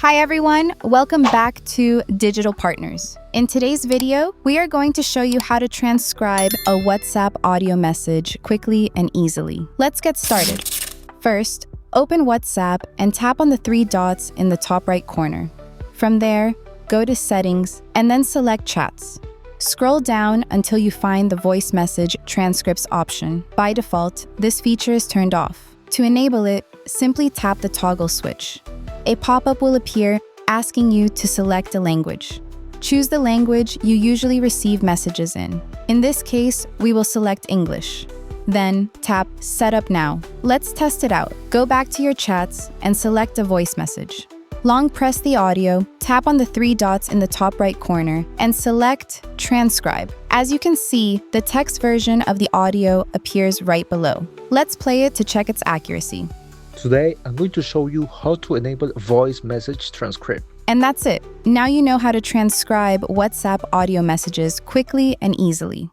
Hi everyone, welcome back to Digital Partners. In today's video, we are going to show you how to transcribe a WhatsApp audio message quickly and easily. Let's get started. First, open WhatsApp and tap on the three dots in the top right corner. From there, go to Settings and then select Chats. Scroll down until you find the voice message transcripts option. By default, this feature is turned off. To enable it, simply tap the toggle switch. A pop-up will appear asking you to select a language. Choose the language you usually receive messages in. In this case, we will select English. Then tap Setup Now. Let's test it out. Go back to your chats and select a voice message. Long press the audio, tap on the three dots in the top right corner, and select Transcribe. As you can see, the text version of the audio appears right below. Let's play it to check its accuracy. Today, I'm going to show you how to enable voice message transcript. And that's it. Now you know how to transcribe WhatsApp audio messages quickly and easily.